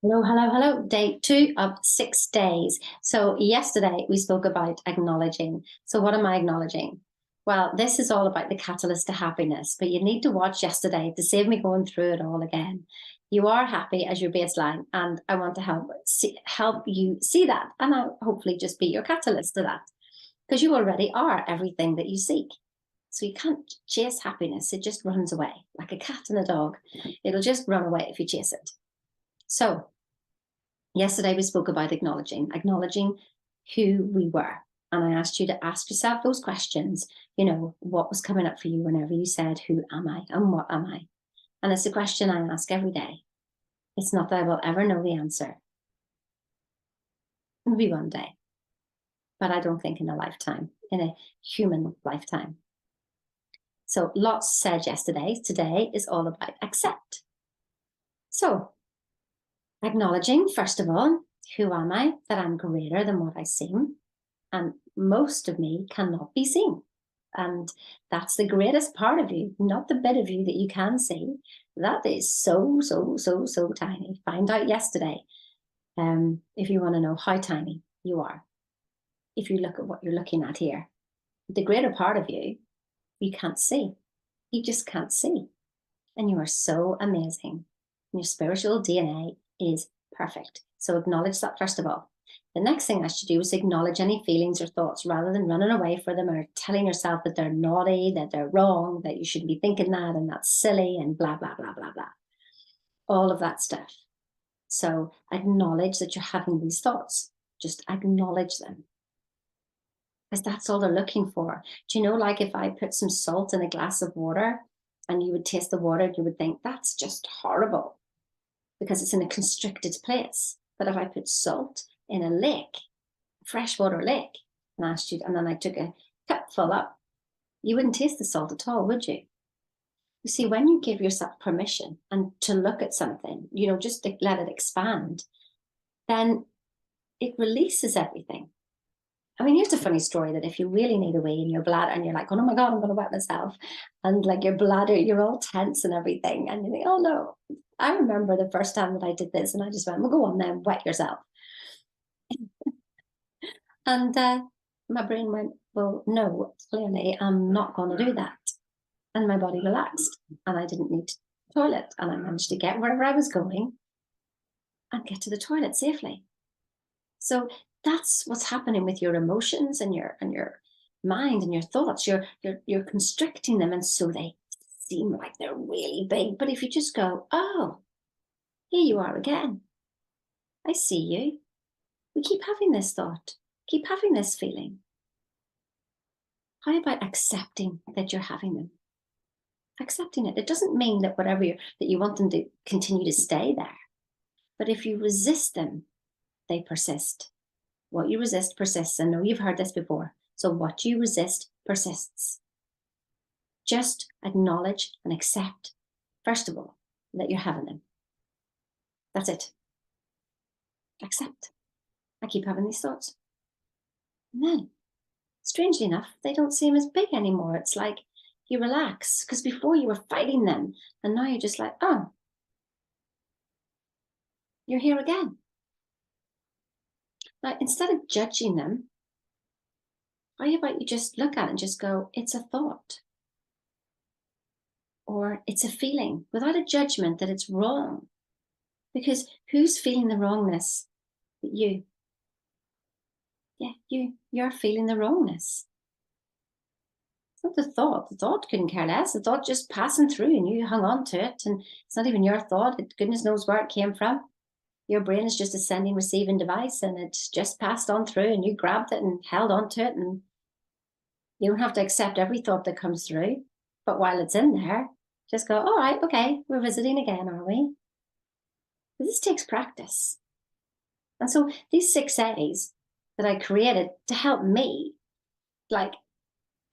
Hello, hello, hello. Day 2 of 6 days. So, yesterday we spoke about acknowledging. So, what am I acknowledging? Well, this is all about the catalyst to happiness, but you need to watch yesterday to save me going through it all again. You are happy as your baseline, and I want to help you see that, and I'll hopefully just be your catalyst to that, because you already are everything that you seek. So you can't chase happiness; it just runs away like a cat and a dog. It'll just run away if you chase it. So yesterday we spoke about acknowledging who we were. And I asked you to ask yourself those questions, what was coming up for you whenever you said, who am I and what am I? And it's a question I ask every day. It's not that I will ever know the answer. Maybe one day, but I don't think in a lifetime, in a human lifetime. So lots said yesterday. Today is all about accept. So acknowledging, first of all, who am I? That I'm greater than what I seem. And most of me cannot be seen. And that's the greatest part of you, not the bit of you that you can see. That is so, so, so, so tiny. Find out yesterday if you want to know how tiny you are. If you look at what you're looking at here, the greater part of you, you can't see. You just can't see. And you are so amazing. Your spiritual DNA is perfect. So acknowledge that first of all. The next thing I should do is acknowledge any feelings or thoughts rather than running away from them or telling yourself that they're naughty, that they're wrong, that you shouldn't be thinking that and that's silly and blah, blah, blah, blah, blah. All of that stuff. So acknowledge that you're having these thoughts. Just acknowledge them. Because that's all they're looking for. Do you know, like if I put some salt in a glass of water and you would taste the water, you would think that's just horrible because it's in a constricted place. But if I put salt in a lake, a freshwater lake, and then I took a cup full up, you wouldn't taste the salt at all, would you? You see, when you give yourself permission and to look at something, just to let it expand, then it releases everything. I mean, here's a funny story that if you really need a wee in your bladder and you're like, oh my God, I'm going to wet myself. And like your bladder, you're all tense and everything. And you think, oh no. I remember the first time that I did this and I just went, well, go on then, wet yourself. And my brain went, well, no, clearly I'm not going to do that. And my body relaxed and I didn't need to toilet. And I managed to get wherever I was going and get to the toilet safely. So that's what's happening with your emotions and your mind and your thoughts. You're constricting them, and so they seem like they're really big. But if you just go, oh, here you are again. I see you. We keep having this thought, keep having this feeling. How about accepting that you're having them? Accepting it. It doesn't mean that that you want them to continue to stay there. But if you resist them, they persist. What you resist persists. I know you've heard this before. So what you resist persists. Just acknowledge and accept, first of all, that you're having them. That's it. Accept. I keep having these thoughts. And then, strangely enough, they don't seem as big anymore. It's like you relax, because before you were fighting them, and now you're just like, oh, you're here again. Now, instead of judging them, how about you just look at it and just go, it's a thought. Or it's a feeling without a judgment that it's wrong. Because who's feeling the wrongness? You. Yeah, you're feeling the wrongness. It's not the thought. The thought couldn't care less. The thought just passing through and you hung on to it. And it's not even your thought. Goodness knows where it came from. Your brain is just a sending, receiving device, and it's just passed on through, and you grabbed it and held on to it. And you don't have to accept every thought that comes through. But while it's in there, just go, all right, okay, we're visiting again, are we? This takes practice. And so these 6 A's that I created to help me, like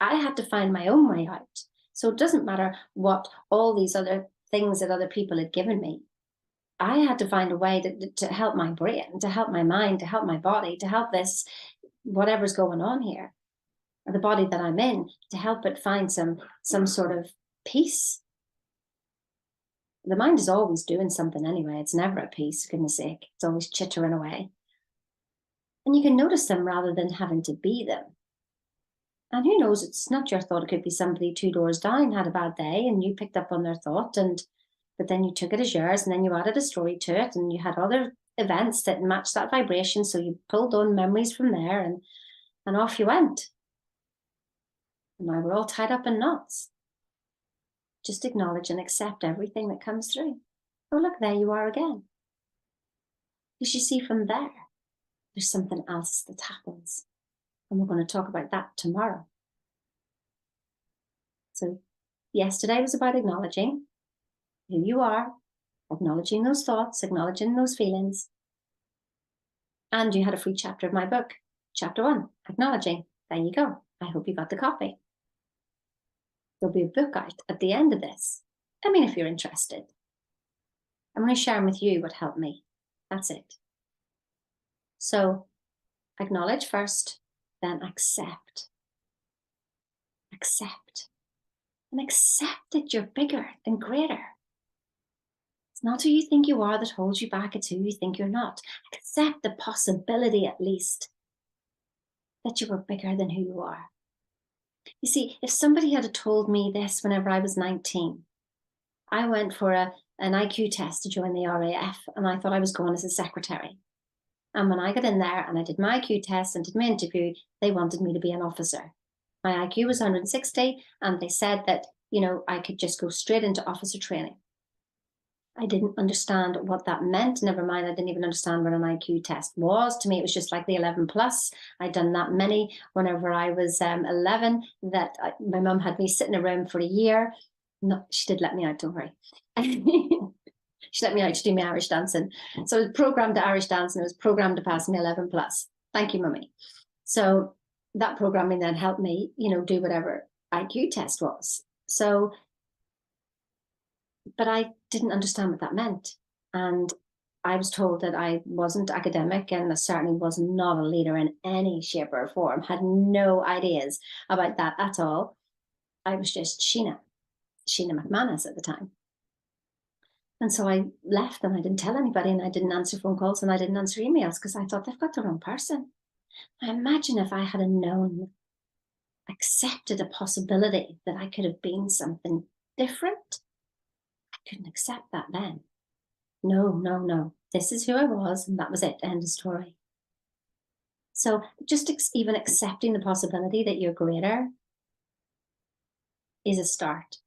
I had to find my own way out. So it doesn't matter what all these other things that other people had given me. I had to find a way to help my brain, to help my mind, to help my body, to help this, whatever's going on here, or the body that I'm in, to help it find some sort of peace. The mind is always doing something anyway. It's never at peace, for goodness sake. It's always chittering away. And you can notice them rather than having to be them. And who knows, it's not your thought. It could be somebody two doors down had a bad day and you picked up on their thought, but then you took it as yours and then you added a story to it and you had other events that matched that vibration. So you pulled on memories from there and off you went. And now we're all tied up in knots. Just acknowledge and accept everything that comes through. Oh, look, there you are again. Because you see, from there's something else that happens. And we're going to talk about that tomorrow. So yesterday was about acknowledging who you are, acknowledging those thoughts, acknowledging those feelings. And you had a free chapter of my book, chapter 1, acknowledging. There you go. I hope you got the copy. There'll be a book out at the end of this. I mean, if you're interested. I'm going to share with you what helped me. That's it. So acknowledge first, then accept. Accept. And accept that you're bigger and greater. It's not who you think you are that holds you back. It's who you think you're not. Accept the possibility, at least, that you were bigger than who you are. You see, if somebody had told me this whenever I was 19, I went for an IQ test to join the RAF, and I thought I was going as a secretary. And when I got in there and I did my IQ test and did my interview, they wanted me to be an officer. My IQ was 160, and they said that, I could just go straight into officer training. I didn't understand what that meant. Never mind, I didn't even understand what an IQ test was. To me, it was just like the 11 plus. I'd done that many whenever I was 11, that my mum had me sit in a room for a year. No, she did let me out, don't worry. She let me out to do my Irish dancing. So I was programmed to Irish dance and I was programmed to pass my 11 plus. Thank you, mummy. So that programming then helped me, do whatever IQ test was. So, but I didn't understand what that meant. And I was told that I wasn't academic and I certainly was not a leader in any shape or form, had no ideas about that at all. I was just Sheena McManus at the time. And so I left and I didn't tell anybody and I didn't answer phone calls and I didn't answer emails because I thought they've got the wrong person. I imagine if I had known, accepted a possibility that I could have been something different, I couldn't accept that then. No. This is who I was and that was it. End of story. So just even accepting the possibility that you're greater is a start,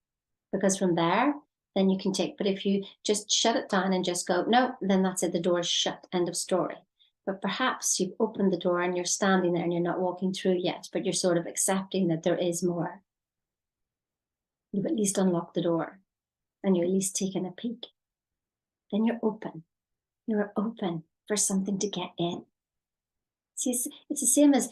because from there, then you can take. But if you just shut it down and just go, no, then that's it. The door's shut. End of story. But perhaps you've opened the door and you're standing there and you're not walking through yet, but you're sort of accepting that there is more. You've at least unlocked the door and you're at least taking a peek. Then you're open. You're open for something to get in. See, it's the same as,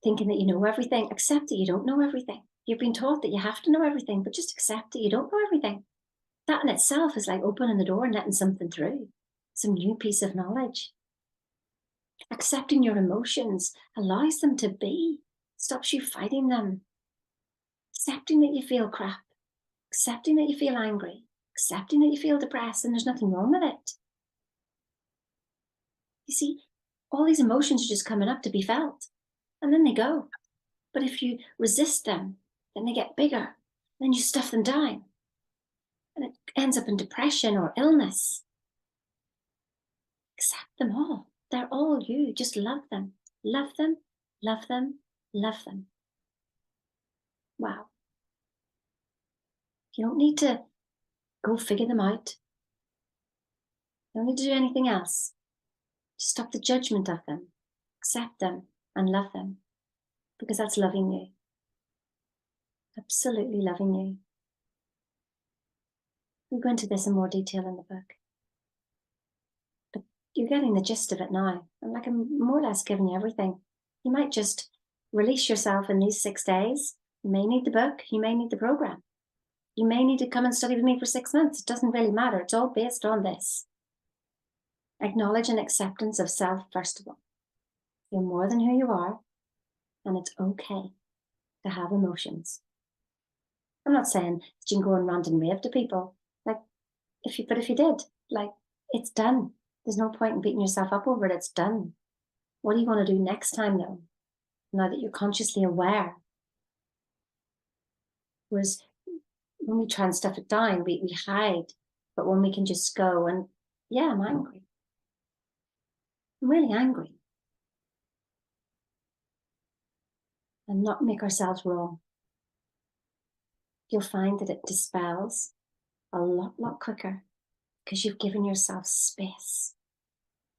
thinking that you know everything. Accept that you don't know everything. You've been taught that you have to know everything, but just accept that you don't know everything. That in itself is like opening the door and letting something through, some new piece of knowledge. Accepting your emotions allows them to be, stops you fighting them. Accepting that you feel crap, accepting that you feel angry, accepting that you feel depressed, and there's nothing wrong with it. You see, all these emotions are just coming up to be felt, and then they go. But if you resist them, then they get bigger, then you stuff them down, and it ends up in depression or illness. Accept them all. They're all you. Just love them. Love them, love them, love them. Wow. You don't need to go figure them out. You don't need to do anything else. Just stop the judgment of them. Accept them and love them, because that's loving you. Absolutely loving you. We'll go into this in more detail in the book. But you're getting the gist of it now. I'm more or less giving you everything. You might just release yourself in these 6 days. You may need the book. You may need the program. You may need to come and study with me for 6 months. It doesn't really matter. It's all based on this. Acknowledge and acceptance of self, first of all. You're more than who you are, and it's okay to have emotions. I'm not saying that you can go and rant and rave to people. But if you did, like, it's done. There's no point in beating yourself up over it. It's done. What do you want to do next time, though? Now that you're consciously aware. Whereas when we try and stuff it down, we hide. But when we can just go and, yeah, I'm angry. I'm really angry. And not make ourselves wrong. You'll find that it dispels a lot quicker because you've given yourself space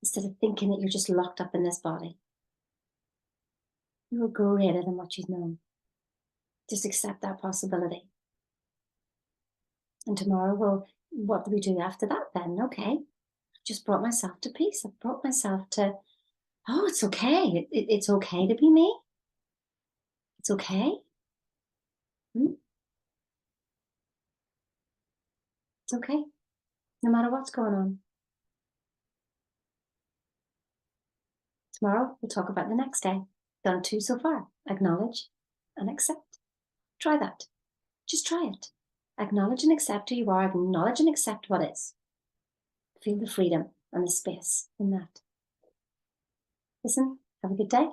instead of thinking that you're just locked up in this body. You're greater than what you've known. Just accept that possibility. And tomorrow, well, what do we do after that then? Okay, I've just brought myself to peace. I've brought myself to, oh, it's okay. It's okay to be me. It's okay. It's okay, no matter what's going on. Tomorrow, we'll talk about the next day. Done 2 so far. Acknowledge and accept. Try that. Just try it. Acknowledge and accept who you are. Acknowledge and accept what is. Feel the freedom and the space in that. Listen, have a good day.